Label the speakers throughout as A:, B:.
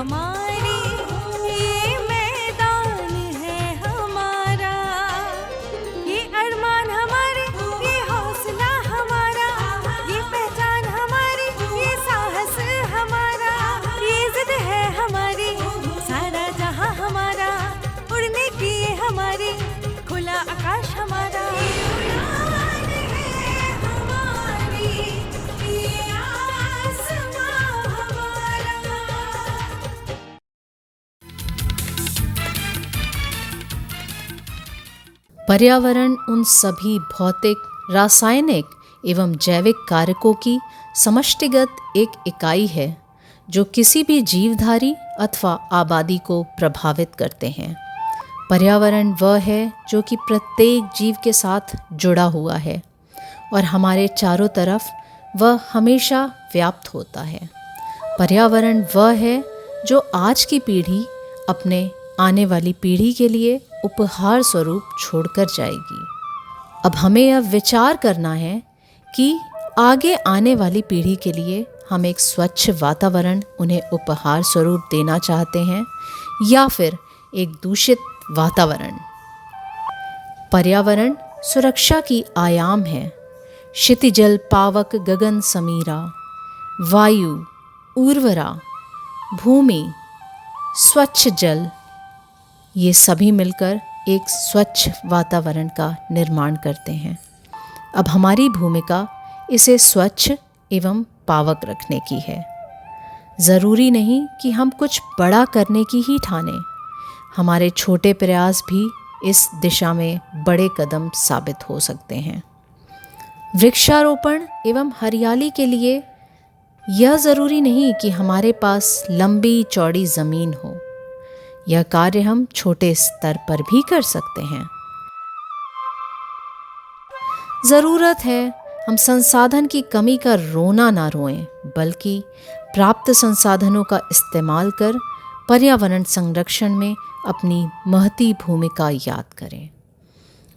A: हमारी, ये मैदान है हमारा, ये अरमान हमारे, ये हौसला हमारा, ये पहचान हमारी, ये साहस हमारा, ये जिद है हमारी, सारा जहां हमारा, उड़ने की ये हमारी, खुला आकाश हमारा, ये उड़ान है हमारी, ये आसमां हमारा।
B: पर्यावरण उन सभी भौतिक, रासायनिक एवं जैविक कारकों की समष्टिगत एक इकाई है जो किसी भी जीवधारी अथवा आबादी को प्रभावित करते हैं। पर्यावरण वह है जो कि प्रत्येक जीव के साथ जुड़ा हुआ है और हमारे चारों तरफ वह हमेशा व्याप्त होता है। पर्यावरण वह है जो आज की पीढ़ी अपने आने वाली पीढ़ी के लिए उपहार स्वरूप छोड़कर जाएगी। अब हमें यह विचार करना है कि आगे आने वाली पीढ़ी के लिए हम एक स्वच्छ वातावरण उन्हें उपहार स्वरूप देना चाहते हैं या फिर एक दूषित वातावरण। पर्यावरण सुरक्षा की आयाम है। क्षितिजल पावक गगन समीरा, वायु उर्वरा, भूमि, स्वच्छ जल, ये सभी मिलकर एक स्वच्छ वातावरण का निर्माण करते हैं। अब हमारी भूमिका इसे स्वच्छ एवं पावक रखने की है। ज़रूरी नहीं कि हम कुछ बड़ा करने की ही ठानें, हमारे छोटे प्रयास भी इस दिशा में बड़े कदम साबित हो सकते हैं। वृक्षारोपण एवं हरियाली के लिए यह ज़रूरी नहीं कि हमारे पास लंबी चौड़ी ज़मीन हो। यह कार्य हम छोटे स्तर पर भी कर सकते हैं। ज़रूरत है हम संसाधन की कमी का रोना ना रोएं, बल्कि प्राप्त संसाधनों का इस्तेमाल कर पर्यावरण संरक्षण में अपनी महती भूमिका याद करें।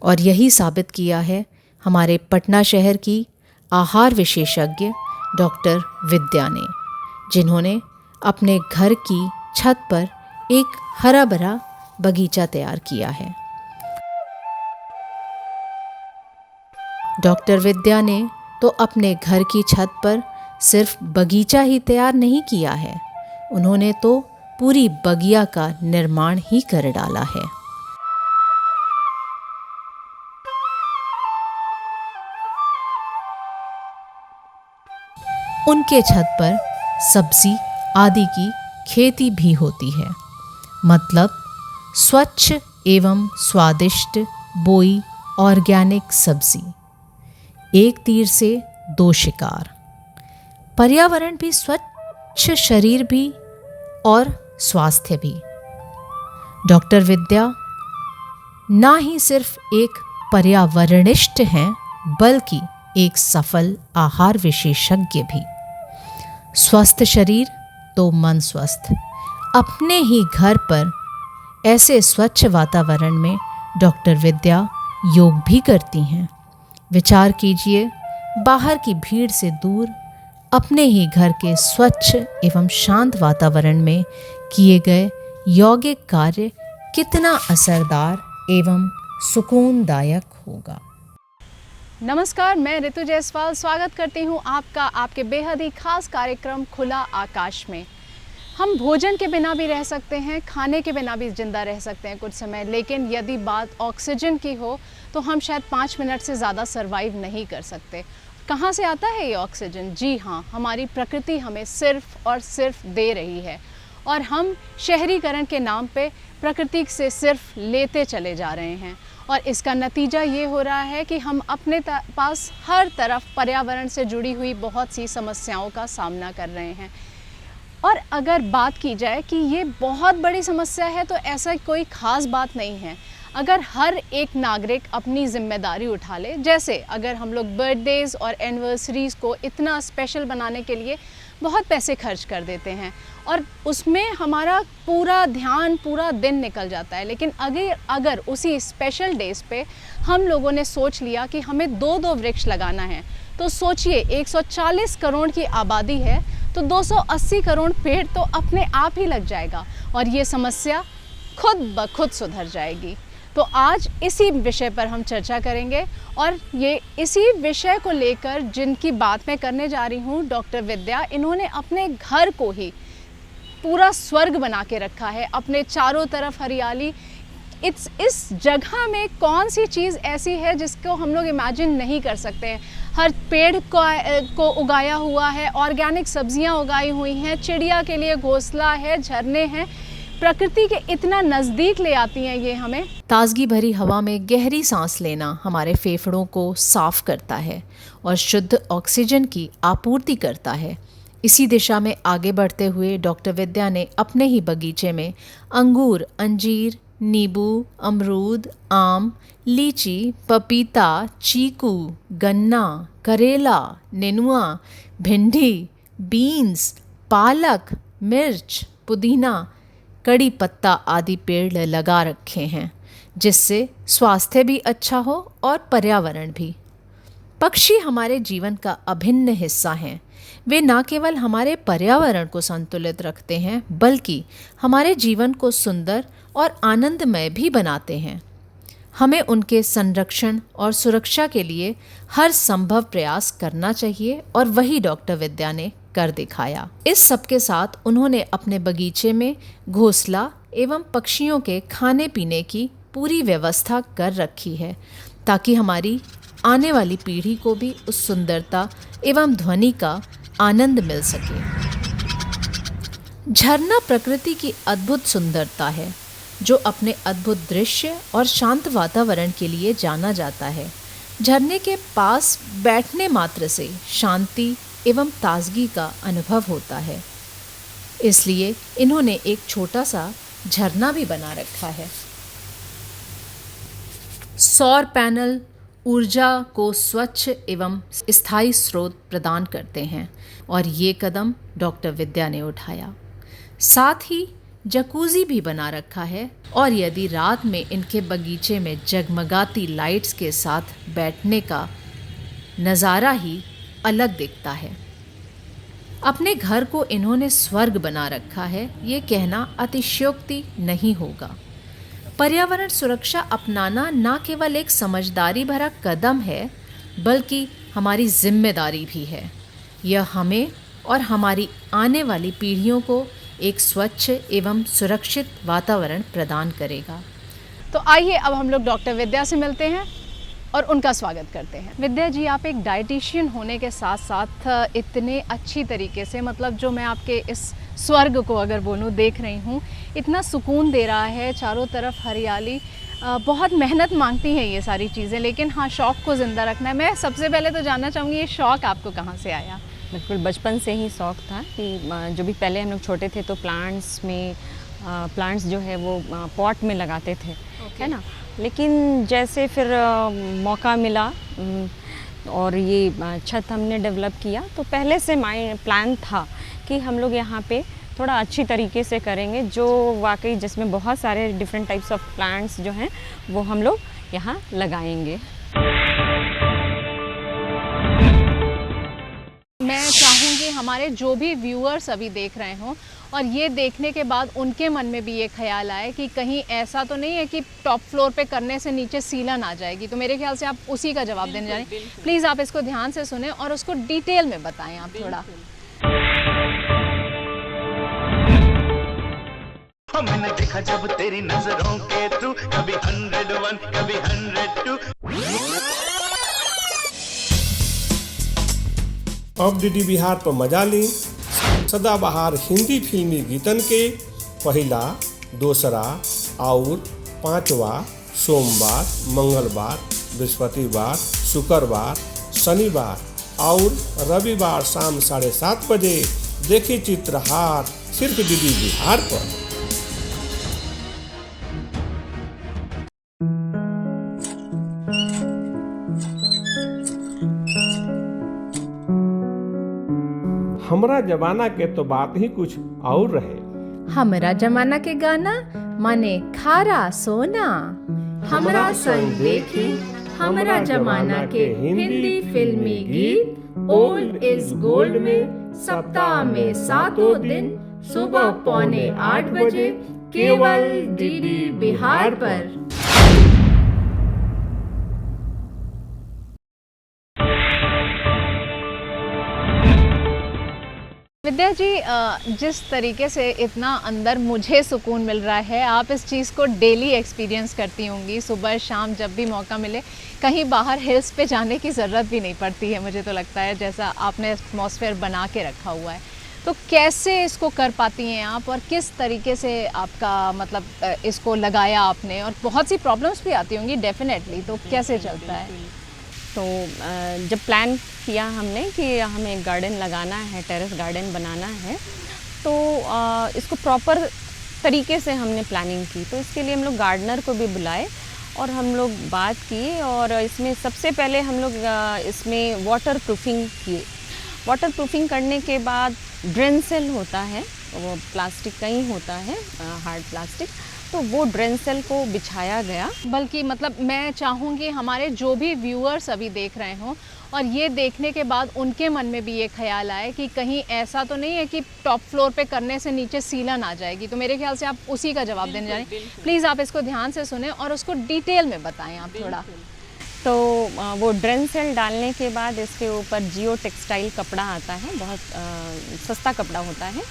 B: और यही साबित किया है हमारे पटना शहर की आहार विशेषज्ञ डॉक्टर विद्या ने, जिन्होंने अपने घर की छत पर एक हरा भरा बगीचा तैयार किया है। डॉक्टर विद्या ने तो अपने घर की छत पर सिर्फ बगीचा ही तैयार नहीं किया है, उन्होंने तो पूरी बगिया का निर्माण ही कर डाला है। उनके छत पर सब्जी आदि की खेती भी होती है, मतलब स्वच्छ एवं स्वादिष्ट बोई ऑर्गेनिक सब्जी। एक तीर से दो शिकार। पर्यावरण भी स्वच्छ, शरीर भी और स्वास्थ्य भी। डॉक्टर विद्या ना ही सिर्फ एक पर्यावरणिस्ट हैं, बल्कि एक सफल आहार विशेषज्ञ भी। स्वस्थ शरीर तो मन स्वस्थ। अपने ही घर पर ऐसे स्वच्छ वातावरण में डॉक्टर विद्या योग भी करती हैं। विचार कीजिए, बाहर की भीड़ से दूर अपने ही घर के स्वच्छ एवं शांत वातावरण में किए गए यौगिक कार्य कितना असरदार एवं सुकूनदायक होगा।
C: नमस्कार, मैं ऋतु जायसवाल स्वागत करती हूँ आपका आपके बेहद ही खास कार्यक्रम खुला आकाश में। हम भोजन के बिना भी रह सकते हैं, खाने के बिना भी जिंदा रह सकते हैं कुछ समय, लेकिन यदि बात ऑक्सीजन की हो तो हम शायद 5 मिनट से ज़्यादा सर्वाइव नहीं कर सकते। कहाँ से आता है ये ऑक्सीजन? जी हाँ, हमारी प्रकृति हमें सिर्फ और सिर्फ दे रही है और हम शहरीकरण के नाम पे प्रकृति से सिर्फ लेते चले जा रहे हैं और इसका नतीजा ये हो रहा है कि हम अपने पास हर तरफ पर्यावरण से जुड़ी हुई बहुत सी समस्याओं का सामना कर रहे हैं। और अगर बात की जाए कि ये बहुत बड़ी समस्या है तो ऐसा कोई ख़ास बात नहीं है। अगर हर एक नागरिक अपनी जिम्मेदारी उठा ले, जैसे अगर हम लोग बर्थडेज़ और एनिवर्सरीज़ को इतना स्पेशल बनाने के लिए बहुत पैसे खर्च कर देते हैं और उसमें हमारा पूरा ध्यान पूरा दिन निकल जाता है, लेकिन अगर उसी स्पेशल डेज़ पे हम लोगों ने सोच लिया कि हमें 2-2 वृक्ष लगाना है, तो सोचिए 140 करोड़ की आबादी है तो 280 करोड़ पेड़ तो अपने आप ही लग जाएगा और ये समस्या खुद ब खुद सुधर जाएगी। तो आज इसी विषय पर हम चर्चा करेंगे और ये इसी विषय को लेकर जिनकी बात मैं करने जा रही हूँ, डॉक्टर विद्या, इन्होंने अपने घर को ही पूरा स्वर्ग बना के रखा है। अपने चारों तरफ हरियाली, इस जगह में कौन सी चीज़ ऐसी है जिसको हम लोग इमेजिन नहीं कर सकते हैं। हर पेड़ को उगाया हुआ है, ऑर्गेनिक सब्जियां उगाई हुई हैं, चिड़िया के लिए घोंसला है, झरने हैं, प्रकृति के इतना नज़दीक ले आती हैं ये हमें।
B: ताजगी भरी हवा में गहरी सांस लेना हमारे फेफड़ों को साफ करता है और शुद्ध ऑक्सीजन की आपूर्ति करता है। इसी दिशा में आगे बढ़ते हुए डॉक्टर विद्या ने अपने ही बगीचे में अंगूर, अंजीर, नींबू, अमरूद, आम, लीची, पपीता, चीकू, गन्ना, करेला, नेनुआ, भिंडी, बीन्स, पालक, मिर्च, पुदीना, कड़ी पत्ता आदि पेड़ लगा रखे हैं, जिससे स्वास्थ्य भी अच्छा हो और पर्यावरण भी। पक्षी हमारे जीवन का अभिन्न हिस्सा हैं। वे न केवल हमारे पर्यावरण को संतुलित रखते हैं, बल्कि हमारे जीवन को सुंदर और आनंदमय भी बनाते हैं। हमें उनके संरक्षण और सुरक्षा के लिए हर संभव प्रयास करना चाहिए और वही डॉक्टर विद्या ने कर दिखाया। इस सब के साथ उन्होंने अपने बगीचे में घोंसला एवं पक्षियों के खाने पीने की पूरी व्यवस्था कर रखी है, ताकि हमारी आने वाली पीढ़ी को भी उस सुंदरता एवं ध्वनि का आनंद मिल सके। झरना प्रकृति की अद्भुत सुंदरता है, जो अपने अद्भुत दृश्य और शांत वातावरण के लिए जाना जाता है। झरने के पास बैठने मात्र से शांति एवं ताजगी का अनुभव होता है, इसलिए इन्होंने एक छोटा सा झरना भी बना रखा है। सौर पैनल ऊर्जा को स्वच्छ एवं स्थायी स्रोत प्रदान करते हैं और ये कदम डॉक्टर विद्या ने उठाया। साथ ही जकूज़ी भी बना रखा है और यदि रात में इनके बगीचे में जगमगाती लाइट्स के साथ बैठने का नज़ारा ही अलग दिखता है। अपने घर को इन्होंने स्वर्ग बना रखा है, ये कहना अतिशयोक्ति नहीं होगा। पर्यावरण सुरक्षा अपनाना न केवल एक समझदारी भरा कदम है, बल्कि हमारी जिम्मेदारी भी है। यह हमें और हमारी आने वाली पीढ़ियों को एक स्वच्छ एवं सुरक्षित वातावरण प्रदान करेगा।
C: तो आइए अब हम लोग डॉक्टर विद्या से मिलते हैं और उनका स्वागत करते हैं। विद्या जी, आप एक डाइटिशियन होने के साथ साथ इतने अच्छी तरीके से, मतलब जो मैं आपके इस स्वर्ग को अगर बोलूँ देख रही हूँ, इतना सुकून दे रहा है, चारों तरफ हरियाली। बहुत मेहनत मांगती हैं ये सारी चीज़ें, लेकिन हाँ, शौक़ को ज़िंदा रखना है। मैं सबसे पहले तो जानना चाहूँगी, ये शौक़ आपको कहाँ से आया?
D: बिल्कुल बचपन से ही शौक़ था कि जो भी पहले हम लोग छोटे थे तो प्लांट्स जो है वो पॉट में लगाते थे, है ना। लेकिन जैसे फिर मौका मिला और ये छत हमने डेवलप किया, तो पहले से प्लान था कि हम लोग यहाँ पे थोड़ा अच्छी तरीके से करेंगे, जो वाकई जिसमें बहुत सारे डिफरेंट टाइप्स ऑफ प्लांट्स जो हैं वो हम लोग यहाँ लगाएंगे।
C: मैं चाहूँगी हमारे जो भी व्यूअर्स अभी देख रहे हों और ये देखने के बाद उनके मन में भी ये ख्याल आए कि कहीं ऐसा तो नहीं है कि टॉप फ्लोर पे करने से नीचे सीलन आ जाएगी। तो मेरे ख्याल से आप उसी का जवाब देने जा रहे हैं। प्लीज़ आप इसको ध्यान से सुने और उसको डिटेल में बताएं आप थोड़ा।
E: मैंने देखा जब तेरी नजरों के थ्रू, कभी 101 कभी 102।
F: अब डीडी बिहार पर मजा ली सदाबहार हिंदी फिल्मी गीतन के पहला, दूसरा और पांचवा सोमवार, मंगलवार, बृहस्पतिवार, शुक्रवार, शनिवार और रविवार शाम 7:30 बजे देखिए चित्रहार सिर्फ डीडी बिहार पर। हमरा जमाना के तो बात ही कुछ और रहे।
B: हमरा जमाना के गाना माने खारा सोना। हमरा संग देखी हमरा जमाना के हिंदी फिल्मी गीत ओल्ड इज गोल्ड में सप्ताह में 7 दिन सुबह 7:45 बजे केवल डीडी बिहार पर।
C: विद्या जी, जिस तरीके से इतना अंदर मुझे सुकून मिल रहा है, आप इस चीज़ को डेली एक्सपीरियंस करती होंगी, सुबह शाम जब भी मौका मिले। कहीं बाहर हिल्स पे जाने की ज़रूरत भी नहीं पड़ती है, मुझे तो लगता है, जैसा आपने एटमॉस्फेयर बना के रखा हुआ है। तो कैसे इसको कर पाती हैं आप, और किस तरीके से आपका मतलब इसको लगाया आपने? और बहुत सी प्रॉब्लम्स भी आती होंगी डेफिनेटली, तो कैसे चलता है?
D: तो जब प्लान किया हमने कि हमें एक गार्डन लगाना है, टेरेस गार्डन बनाना है, तो इसको प्रॉपर तरीके से हमने प्लानिंग की। तो इसके लिए हम लोग गार्डनर को भी बुलाए और हम लोग बात की, और इसमें सबसे पहले हम लोग इसमें वाटर प्रूफिंग किए। वाटर प्रूफिंग करने के बाद ड्रेन सेल होता है, वो प्लास्टिक का ही होता है, हार्ड प्लास्टिक, तो वो ड्रेन सेल को बिछाया गया।
C: बल्कि मतलब मैं चाहूँगी हमारे जो भी व्यूअर्स अभी देख रहे हों, और ये देखने के बाद उनके मन में भी ये ख्याल आए कि कहीं ऐसा तो नहीं है कि टॉप फ्लोर पे करने से नीचे सीलन आ जाएगी। तो मेरे ख्याल से आप उसी का जवाब देने जा रहे हैं। प्लीज़ आप इसको ध्यान से सुने और उसको डिटेल में बताएं आप थोड़ा।
D: तो वो ड्रेन सेल डालने के बाद इसके ऊपर जियो टेक्सटाइल कपड़ा आता है, बहुत सस्ता कपड़ा होता है,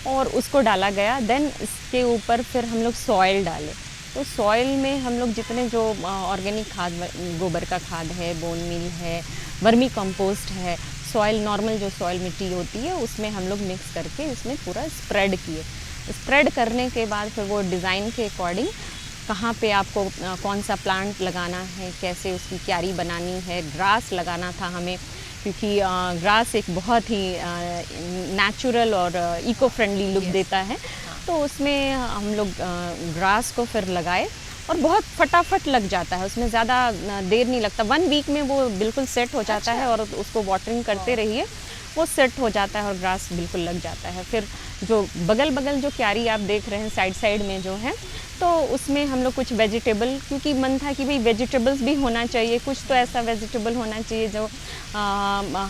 D: और उसको डाला गया। देन इसके ऊपर फिर हम लोग सॉइल डाले। तो सॉइल में हम लोग जितने जो ऑर्गेनिक खाद, गोबर का खाद है, बोन मील है, वर्मी कंपोस्ट है, सॉइल नॉर्मल जो सॉइल मिट्टी होती है, उसमें हम लोग मिक्स करके इसमें पूरा स्प्रेड किए। स्प्रेड करने के बाद फिर वो डिज़ाइन के अकॉर्डिंग कहाँ पे आपको कौन सा प्लांट लगाना है, कैसे उसकी क्यारी बनानी है, ग्रास लगाना था हमें, क्योंकि ग्रास एक बहुत ही नेचुरल और इको फ्रेंडली लुक देता है। तो उसमें हम लोग ग्रास को फिर लगाए, और बहुत फटाफट लग जाता है, उसमें ज़्यादा देर नहीं लगता। 1 वीक में वो बिल्कुल सेट हो जाता है, और उसको वाटरिंग करते रहिए, वो सेट हो जाता है और ग्रास बिल्कुल लग जाता है। फिर जो बगल जो क्यारी आप देख रहे हैं साइड में जो है, तो उसमें हम लोग कुछ वेजिटेबल, क्योंकि मन था कि भाई वेजिटेबल्स भी होना चाहिए, कुछ तो ऐसा वेजिटेबल होना चाहिए जो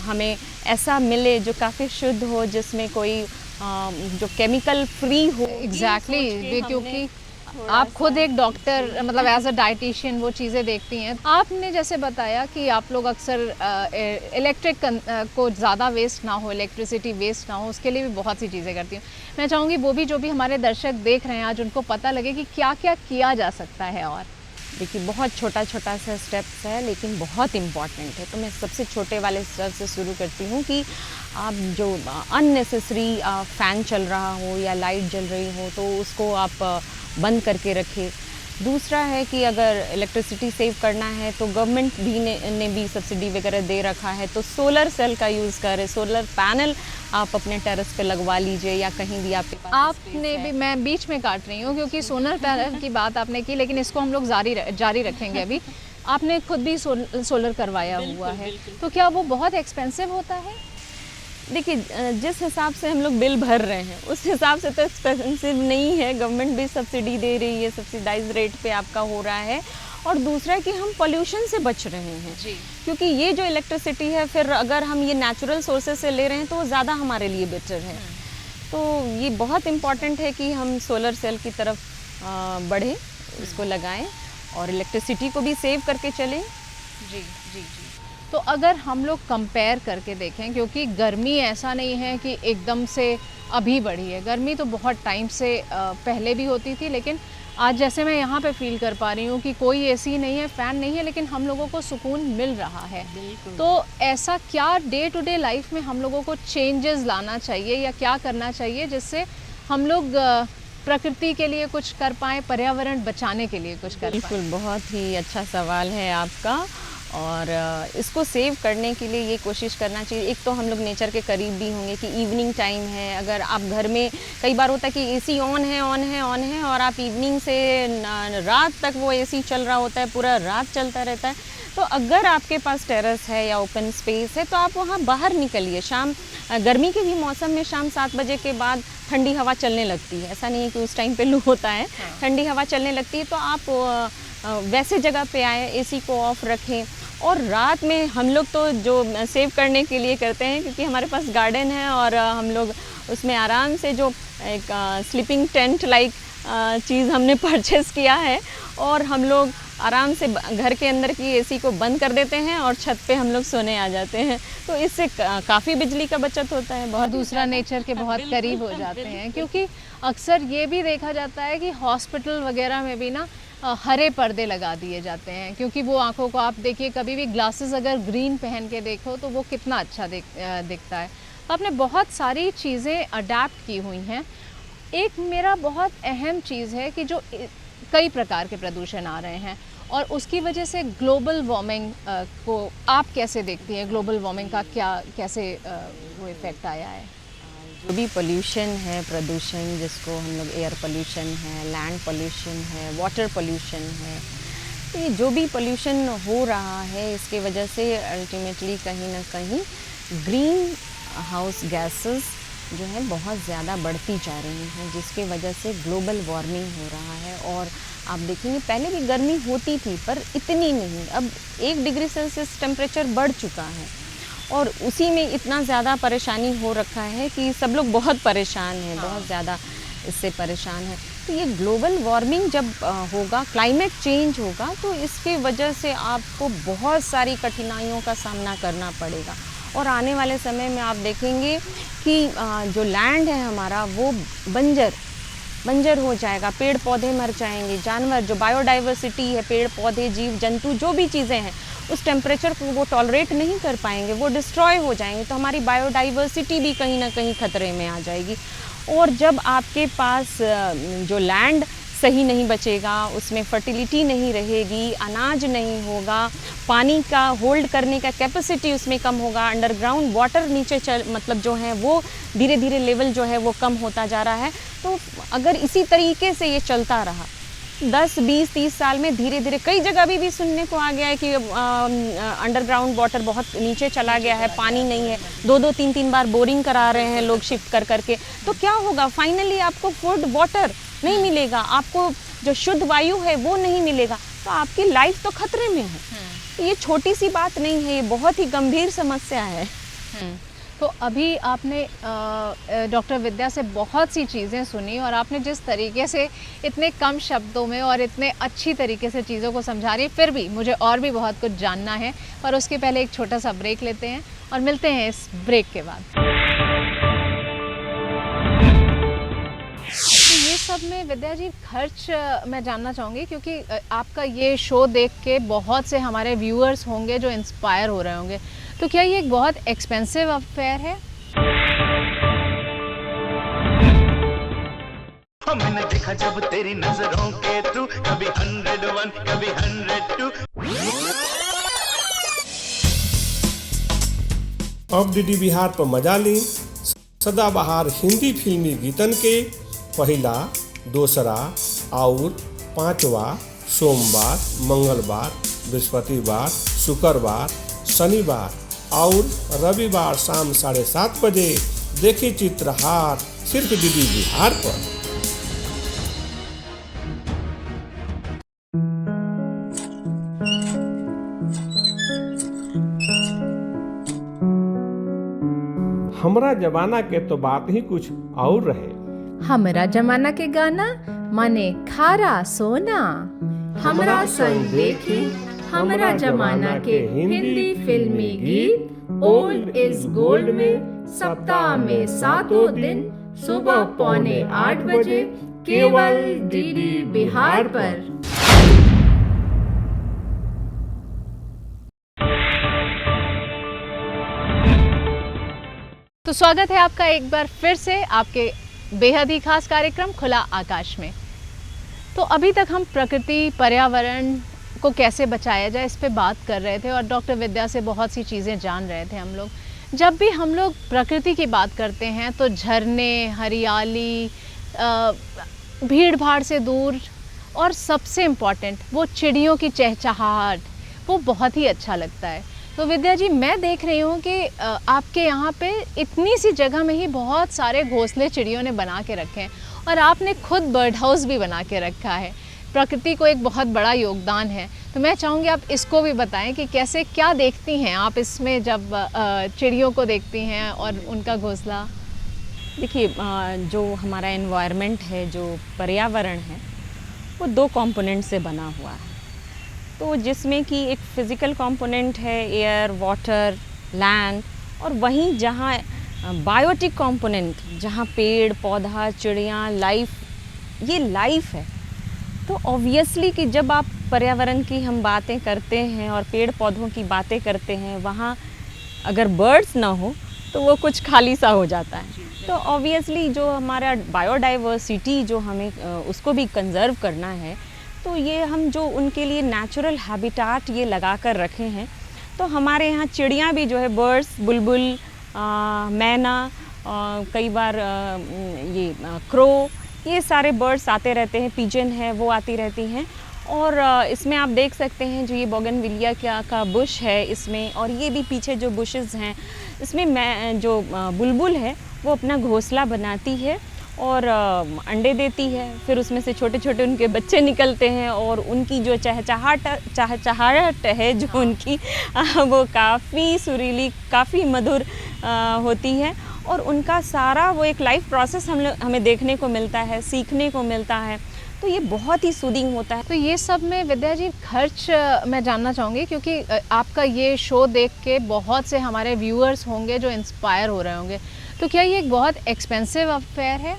D: हमें ऐसा मिले जो काफ़ी शुद्ध हो, जिसमें कोई जो केमिकल फ्री हो।
C: एग्जैक्टली, क्योंकि आप खुद एक डॉक्टर, मतलब एज अ डाइटिशियन वो चीज़ें देखती हैं। आपने जैसे बताया कि आप लोग अक्सर इलेक्ट्रिक को ज़्यादा वेस्ट ना हो, इलेक्ट्रिसिटी वेस्ट ना हो, उसके लिए भी बहुत सी चीज़ें करती हूँ। मैं चाहूँगी वो भी जो भी हमारे दर्शक देख रहे हैं आज, उनको पता लगे कि क्या क्या किया जा सकता है। और
D: देखिए, बहुत छोटा सा स्टेप्स है, लेकिन बहुत इम्पॉर्टेंट है। तो मैं सबसे छोटे वाले स्टेप से शुरू करती हूँ कि आप जो अननेसेसरी फ़ैन चल रहा हो या लाइट जल रही हो, तो उसको आप बंद करके रखें। दूसरा है कि अगर इलेक्ट्रिसिटी सेव करना है, तो गवर्नमेंट भी ने भी सब्सिडी वगैरह दे रखा है, तो सोलर सेल का यूज़ करें। सोलर पैनल आप अपने टेरेस पे लगवा लीजिए, या कहीं भी आपके पास
C: आपने भी, मैं बीच में काट रही हूँ क्योंकि सोलर पैनल की बात आपने की, लेकिन इसको हम लोग जारी रखेंगे अभी। आपने खुद भी सोलर करवाया हुआ है, तो क्या वो बहुत एक्सपेंसिव होता है?
D: देखिए, जिस हिसाब से हम लोग बिल भर रहे हैं उस हिसाब से तो एक्सपेंसिव नहीं है। गवर्नमेंट भी सब्सिडी दे रही है, सब्सिडाइज रेट पे आपका हो रहा है। और दूसरा कि हम पोल्यूशन से बच रहे हैं
C: जी,
D: क्योंकि ये जो इलेक्ट्रिसिटी है, फिर अगर हम ये नेचुरल सोर्सेज से ले रहे हैं तो वो ज़्यादा हमारे लिए बेटर है। तो ये बहुत इम्पॉर्टेंट है कि हम सोलर सेल की तरफ बढ़ें, उसको लगाएं और इलेक्ट्रिसिटी को भी सेव करके चलें।
C: जी जी जी। तो अगर हम लोग कंपेयर करके देखें, क्योंकि गर्मी ऐसा नहीं है कि एकदम से अभी बढ़ी है, गर्मी तो बहुत टाइम से पहले भी होती थी, लेकिन आज जैसे मैं यहाँ पे फील कर पा रही हूँ कि कोई एसी नहीं है, फ़ैन नहीं है, लेकिन हम लोगों को सुकून मिल रहा है। तो ऐसा क्या डे टू डे लाइफ में हम लोगों को चेंजेस लाना चाहिए या क्या करना चाहिए जिससे हम लोग प्रकृति के लिए कुछ कर पाएँ, पर्यावरण बचाने के लिए कुछ कर पाएँ?
D: बिल्कुल, बहुत ही अच्छा सवाल है आपका। और इसको सेव करने के लिए ये कोशिश करना चाहिए। एक तो हम लोग नेचर के करीब भी होंगे कि इवनिंग टाइम है, अगर आप घर में, कई बार होता है कि एसी ऑन है और आप इवनिंग से रात तक वो एसी चल रहा होता है, पूरा रात चलता रहता है। तो अगर आपके पास टेरेस है या ओपन स्पेस है तो आप वहाँ बाहर निकलिए। शाम, गर्मी के भी मौसम में शाम 7 बजे के बाद ठंडी हवा चलने लगती है। ऐसा नहीं है कि उस टाइम पे लू होता है, ठंडी हवा चलने लगती है। तो आप वैसे जगह पे आए, एसी को ऑफ रखें और रात में हम लोग तो जो सेव करने के लिए करते हैं, क्योंकि हमारे पास गार्डन है और हम लोग उसमें आराम से जो एक स्लीपिंग टेंट लाइक चीज़ हमने परचेज़ किया है, और हम लोग आराम से घर के अंदर की एसी को बंद कर देते हैं और छत पे हम लोग सोने आ जाते हैं। तो इससे काफ़ी बिजली का बचत होता है। बहुत
C: दूसरा नेचर के बहुत करीब हो जाते हैं, क्योंकि अक्सर ये भी देखा जाता है कि हॉस्पिटल वगैरह में भी ना हरे पर्दे लगा दिए जाते हैं, क्योंकि वो आंखों को आप देखिए, कभी भी ग्लासेस अगर ग्रीन पहन के देखो तो वो कितना अच्छा दिखता है। तो आपने बहुत सारी चीज़ें अडेप्ट की हुई हैं। एक मेरा बहुत अहम चीज़ है कि जो कई प्रकार के प्रदूषण आ रहे हैं और उसकी वजह से ग्लोबल वार्मिंग को आप कैसे देखती हैं? ग्लोबल वार्मिंग का कैसे वो इफ़ेक्ट आया है?
D: जो भी पोल्यूशन है, प्रदूषण जिसको हम लोग एयर पोल्यूशन है, लैंड पोल्यूशन है, वाटर पोल्यूशन है, तो ये जो भी पोल्यूशन हो रहा है इसके वजह से अल्टीमेटली कहीं ना कहीं ग्रीन हाउस गैसेस जो है बहुत ज़्यादा बढ़ती जा रही हैं, जिसके वजह से ग्लोबल वार्मिंग हो रहा है। और आप देखेंगे पहले भी गर्मी होती थी पर इतनी नहीं, अब 1 डिग्री सेल्सियस टेम्परेचर बढ़ चुका है और उसी में इतना ज़्यादा परेशानी हो रखा है कि सब लोग बहुत परेशान हैं, बहुत ज़्यादा इससे परेशान है। तो ये ग्लोबल वार्मिंग जब होगा, क्लाइमेट चेंज होगा, तो इसके वजह से आपको बहुत सारी कठिनाइयों का सामना करना पड़ेगा। और आने वाले समय में आप देखेंगे कि जो लैंड है हमारा वो बंजर हो जाएगा, पेड़ पौधे मर जाएंगे, जानवर जो बायोडाइवर्सिटी है, पेड़ पौधे जीव जंतु जो भी चीज़ें हैं उस टेम्परेचर को वो टॉलरेट नहीं कर पाएंगे, वो डिस्ट्रॉय हो जाएंगे। तो हमारी बायोडाइवर्सिटी भी कहीं ना कहीं खतरे में आ जाएगी। और जब आपके पास जो लैंड सही नहीं बचेगा, उसमें फर्टिलिटी नहीं रहेगी, अनाज नहीं होगा, पानी का होल्ड करने का कैपेसिटी उसमें कम होगा, अंडरग्राउंड वाटर नीचे मतलब जो है वो धीरे धीरे लेवल जो है वो कम होता जा रहा है। तो अगर इसी तरीके से ये चलता रहा 10, 20, 30 साल में धीरे धीरे कई जगह भी सुनने को आ गया है कि अंडरग्राउंड वाटर बहुत नीचे चला गया है, पानी नहीं है, 2-2, 3-3 बार बोरिंग करा रहे हैं लोग शिफ्ट कर करके। तो क्या होगा, फाइनली आपको फूड वाटर नहीं मिलेगा, आपको जो शुद्ध वायु है वो नहीं मिलेगा, तो आपकी लाइफ तो खतरे में है। ये छोटी सी बात नहीं है, ये बहुत ही गंभीर समस्या है।
C: तो अभी आपने डॉक्टर विद्या से बहुत सी चीज़ें सुनी और आपने जिस तरीके से इतने कम शब्दों में और इतने अच्छी तरीके से चीज़ों को समझा रही है, फिर भी मुझे और भी बहुत कुछ जानना है। पर उसके पहले एक छोटा सा ब्रेक लेते हैं और मिलते हैं इस ब्रेक के बाद। ये सब में विद्या जी खर्च मैं जानना चाहूँगी, क्योंकि आपका ये शो देख के बहुत से हमारे व्यूअर्स होंगे जो इंस्पायर हो रहे होंगे। तो क्या ये एक बहुत एक्सपेंसिव अफेयर है?
E: मैंने देखा जब तेरी नजरों के थ्रू, कभी 101 कभी 102।
F: अब डीडी बिहार पर मजा ली सदाबहार हिंदी फिल्मी गीतन के पहला, दूसरा और पांचवा सोमवार, मंगलवार, बृहस्पतिवार, शुक्रवार, शनिवार और रविवार शाम 7:30 बजे देखिए चित्रहार सिर्फ डीडी बिहार पर। हमरा जमाना के तो बात ही कुछ और रहे।
B: हमरा जमाना के गाना माने खारा सोना। हमरा संग देखी हमरा जमाना के हिंदी फिल्मी गीत ओल्ड इज गोल्ड में सप्ताह में 7 दिन सुबह 7:45 बजे केवल डीडी बिहार पर।
C: तो स्वागत है आपका एक बार फिर से आपके बेहद ही खास कार्यक्रम खुला आकाश में। तो अभी तक हम प्रकृति, पर्यावरण को कैसे बचाया जाए इस पे बात कर रहे थे और डॉक्टर विद्या से बहुत सी चीज़ें जान रहे थे हम लोग। जब भी हम लोग प्रकृति की बात करते हैं तो झरने, हरियाली, भीड़ भाड़ से दूर और सबसे इम्पॉर्टेंट वो चिड़ियों की चहचहाहट, वो बहुत ही अच्छा लगता है। तो विद्या जी, मैं देख रही हूँ कि आपके यहाँ पे इतनी सी जगह में ही बहुत सारे घोंसले चिड़ियों ने बना के रखे हैं और आपने खुद बर्ड हाउस भी बना के रखा है। प्रकृति को एक बहुत बड़ा योगदान है। तो मैं चाहूँगी आप इसको भी बताएं कि कैसे क्या देखती हैं आप इसमें जब चिड़ियों को देखती हैं और उनका घोंसला।
D: देखिए जो हमारा एनवायरनमेंट है, जो पर्यावरण है, वो 2 कंपोनेंट से बना हुआ है। तो जिसमें कि एक फिज़िकल कंपोनेंट है, एयर, वाटर, लैंड, और वहीं जहाँ बायोटिक कंपोनेंट, जहाँ पेड़ पौधा, चिड़ियाँ, लाइफ, ये लाइफ है। तो ऑब्वियसली कि जब आप पर्यावरण की हम बातें करते हैं और पेड़ पौधों की बातें करते हैं, वहाँ अगर बर्ड्स ना हो तो वो कुछ खाली सा हो जाता है। तो ऑब्वियसली जो हमारा बायोडाइवर्सिटी जो हमें उसको भी कंजर्व करना है, तो ये हम जो उनके लिए नेचुरल हैबिटाट ये लगा कर रखे हैं। तो हमारे यहाँ चिड़ियाँ भी जो है, बर्ड्स, बुलबुल, मैना, कई बार ये क्रो, ये सारे बर्ड्स आते रहते हैं, पिजन है वो आती रहती हैं। और इसमें आप देख सकते हैं जो ये बोगनविलिया का बुश है इसमें, और ये भी पीछे जो बुशेस हैं इसमें मैं जो बुलबुल है वो अपना घोंसला बनाती है और अंडे देती है। फिर उसमें से छोटे छोटे उनके बच्चे निकलते हैं और उनकी जो चहचहाहट है जो उनकी वो काफ़ी सुरीली, काफ़ी मधुर होती है। और उनका सारा वो एक लाइफ प्रोसेस हमें देखने को मिलता है, सीखने को मिलता है। तो ये बहुत ही सूदिंग होता है।
C: तो ये सब में विद्या जी खर्च मैं जानना चाहूँगी, क्योंकि आपका ये शो देख के बहुत से हमारे व्यूअर्स होंगे जो इंस्पायर हो रहे होंगे। तो क्या ये एक बहुत एक्सपेंसिव अफेयर है?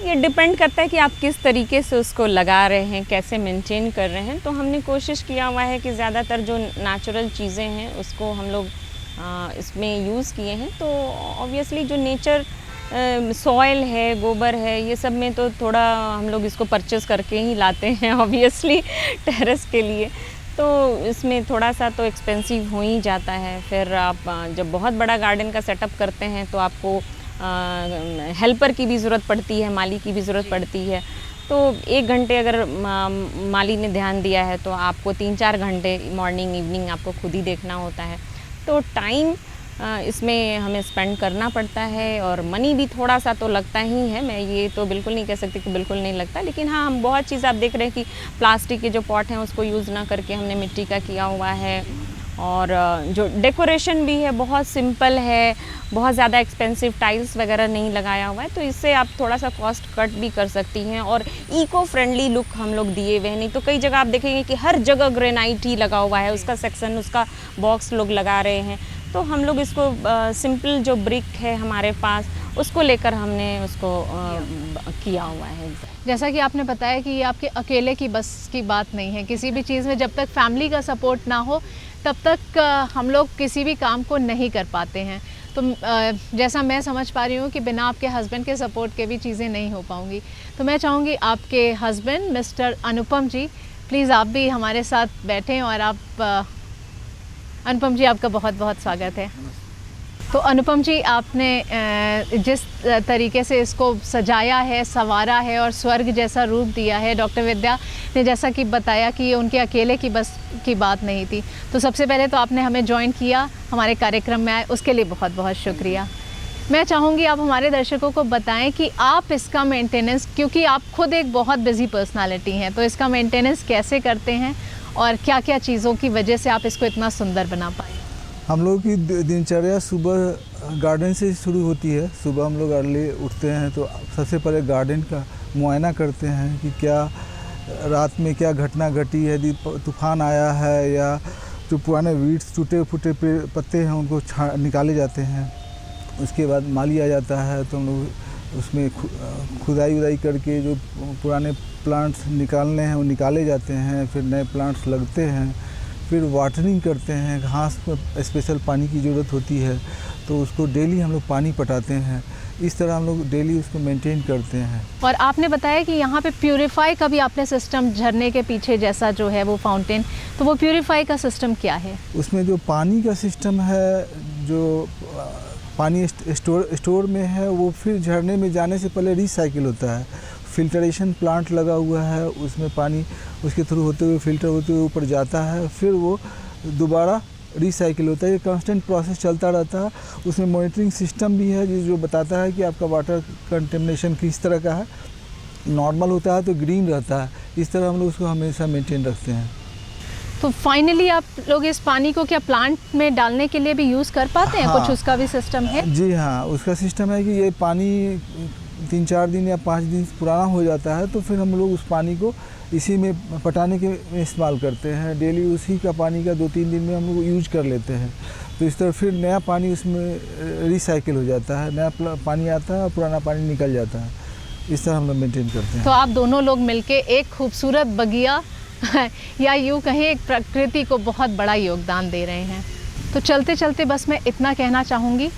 D: ये डिपेंड करता है कि आप किस तरीके से उसको लगा रहे हैं, कैसे मेंटेन कर रहे हैं। तो हमने कोशिश किया हुआ है कि ज़्यादातर जो नेचुरल चीज़ें हैं उसको हम लोग इसमें यूज़ किए हैं। तो ऑब्वियसली जो नेचर सॉइल है, गोबर है, ये सब में तो थोड़ा हम लोग इसको परचेज़ करके ही लाते हैं ऑब्वियसली टेरेस के लिए। तो इसमें थोड़ा सा तो एक्सपेंसिव हो ही जाता है। फिर आप जब बहुत बड़ा गार्डन का सेटअप करते हैं तो आपको हेल्पर की भी ज़रूरत पड़ती है, माली की भी ज़रूरत पड़ती है। तो 1 घंटे अगर माली ने ध्यान दिया है तो आपको 3-4 घंटे मॉर्निंग इवनिंग आपको खुद ही देखना होता है। तो टाइम इसमें हमें स्पेंड करना पड़ता है और मनी भी थोड़ा सा तो लगता ही है। मैं ये तो बिल्कुल नहीं कह सकती कि बिल्कुल नहीं लगता, लेकिन हाँ, हम बहुत चीज़ आप देख रहे हैं कि प्लास्टिक के जो पॉट हैं उसको यूज़ ना करके हमने मिट्टी का किया हुआ है। और जो डेकोरेशन भी है बहुत सिंपल है, बहुत ज़्यादा एक्सपेंसिव टाइल्स वगैरह नहीं लगाया हुआ है। तो इससे आप थोड़ा सा कॉस्ट कट भी कर सकती हैं और इको फ्रेंडली लुक हम लोग दिए हुए हैं। नहीं तो कई जगह आप देखेंगे कि हर जगह ग्रेनाइट ही लगा हुआ है, उसका सेक्शन, उसका बॉक्स लोग लगा रहे हैं। तो हम लोग इसको सिंपल जो ब्रिक है हमारे पास उसको लेकर हमने उसको किया हुआ है।
C: जैसा कि आपने बताया कि ये आपके अकेले की बस की बात नहीं है। किसी भी चीज़ में जब तक फैमिली का सपोर्ट ना हो तब तक हम लोग किसी भी काम को नहीं कर पाते हैं। तो जैसा मैं समझ पा रही हूँ कि बिना आपके हस्बैंड के सपोर्ट के भी चीज़ें नहीं हो पाऊँगी। तो मैं चाहूँगी आपके husband mister Anupam ji, please आप भी हमारे साथ बैठें। और आप अनुपम जी, आपका बहुत बहुत स्वागत है। तो अनुपम जी, आपने जिस तरीके से इसको सजाया है, संवारा है और स्वर्ग जैसा रूप दिया है, डॉक्टर विद्या ने जैसा कि बताया कि ये उनके अकेले की बस की बात नहीं थी। तो सबसे पहले तो आपने हमें ज्वाइन किया, हमारे कार्यक्रम में आए, उसके लिए बहुत बहुत शुक्रिया। मैं चाहूँगी आप हमारे दर्शकों को बताएं कि आप इसका मेंटेनेंस, क्योंकि आप खुद एक बहुत बिजी पर्सनालिटी हैं, तो इसका मेंटेनेंस कैसे करते हैं और क्या क्या चीज़ों की वजह से आप इसको इतना सुंदर बना पाए?
G: हम लोग की दिनचर्या सुबह गार्डन से शुरू होती है। सुबह हम लोग अर्ली उठते हैं तो सबसे पहले गार्डन का मुआयना करते हैं कि क्या रात में क्या घटना घटी है, यदि तूफान आया है या जो पुराने वीड्स, टूटे फूटे पत्ते हैं उनको निकाले जाते हैं। उसके बाद माली आ जाता है तो हम लोग उसमें खुदाई उदाई करके जो पुराने प्लांट्स निकालने हैं वो निकाले जाते हैं। फिर नए प्लांट्स लगते हैं, फिर वाटरिंग करते हैं। घास पर स्पेशल पानी की ज़रूरत होती है तो उसको डेली हम लोग पानी पटाते हैं। इस तरह हम लोग डेली उसको मेंटेन करते हैं।
C: और आपने बताया कि यहाँ पे प्यूरीफाई का भी आपने सिस्टम, झरने के पीछे जैसा जो है वो फाउंटेन, तो वो प्यूरीफाई का सिस्टम क्या है?
G: उसमें जो पानी का सिस्टम है, जो पानी स्टोर में है, वो फिर झरने में जाने से पहले रिसाइकिल होता है। फिल्टरेशन प्लांट लगा हुआ है, उसमें पानी उसके थ्रू होते हुए फिल्टर होते हुए ऊपर जाता है, फिर वो दोबारा रिसाइकिल होता है। ये कांस्टेंट प्रोसेस चलता रहता है। उसमें मॉनिटरिंग सिस्टम भी है जो बताता है कि आपका वाटर कंटेमिनेशन किस तरह का है। नॉर्मल होता है तो ग्रीन रहता है, इस तरह हम लोग उसको हमेशा मेंटेन रखते हैं।
C: तो फाइनली आप लोग इस पानी को क्या प्लांट में डालने के लिए भी यूज़ कर पाते हैं?
G: हाँ।
C: कुछ उसका भी सिस्टम है?
G: जी हाँ, उसका सिस्टम है कि ये पानी 3-4 दिन या 5 दिन पुराना हो जाता है तो फिर हम लोग उस पानी को इसी में पटाने के में इस्तेमाल करते हैं। डेली उसी का पानी का 2-3 दिन में हम लोग यूज कर लेते हैं, तो इस तरह फिर नया पानी उसमें रिसाइकिल हो जाता है, नया पानी आता है और पुराना पानी निकल जाता है। इस तरह हम लोग मेंटेन करते हैं।
C: तो आप दोनों लोग मिलके एक खूबसूरत बगिया या यूँ कहें एक प्रकृति को बहुत बड़ा योगदान दे रहे हैं। तो चलते चलते बस मैं इतना कहना चाहूँगी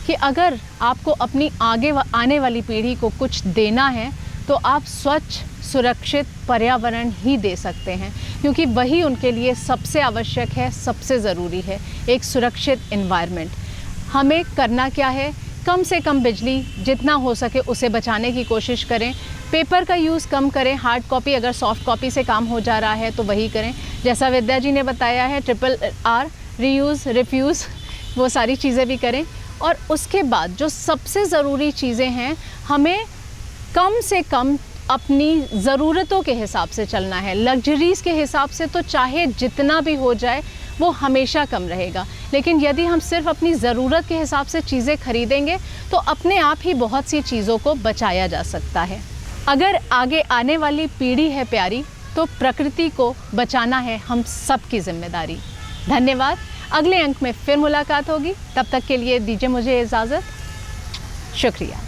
C: कि अगर आपको अपनी आने वाली पीढ़ी को कुछ देना है तो आप स्वच्छ सुरक्षित पर्यावरण ही दे सकते हैं, क्योंकि वही उनके लिए सबसे आवश्यक है, सबसे ज़रूरी है, एक सुरक्षित एनवायरनमेंट। हमें करना क्या है, कम से कम बिजली जितना हो सके उसे बचाने की कोशिश करें। पेपर का यूज़ कम करें, हार्ड कॉपी अगर सॉफ्ट कॉपी से काम हो जा रहा है तो वही करें। जैसा विद्या जी ने बताया है, RRR रीयूज़ रिफ्यूज़, वो सारी चीज़ें भी करें। और उसके बाद जो सबसे ज़रूरी चीज़ें हैं, हमें कम से कम अपनी ज़रूरतों के हिसाब से चलना है। लग्जरीज़ के हिसाब से तो चाहे जितना भी हो जाए वो हमेशा कम रहेगा, लेकिन यदि हम सिर्फ अपनी ज़रूरत के हिसाब से चीज़ें खरीदेंगे तो अपने आप ही बहुत सी चीज़ों को बचाया जा सकता है। अगर आगे आने वाली पीढ़ी है प्यारी तो प्रकृति को बचाना है हम सबकी जिम्मेदारी। धन्यवाद। अगले अंक में फिर मुलाकात होगी, तब तक के लिए दीजिए मुझे इजाज़त। शुक्रिया।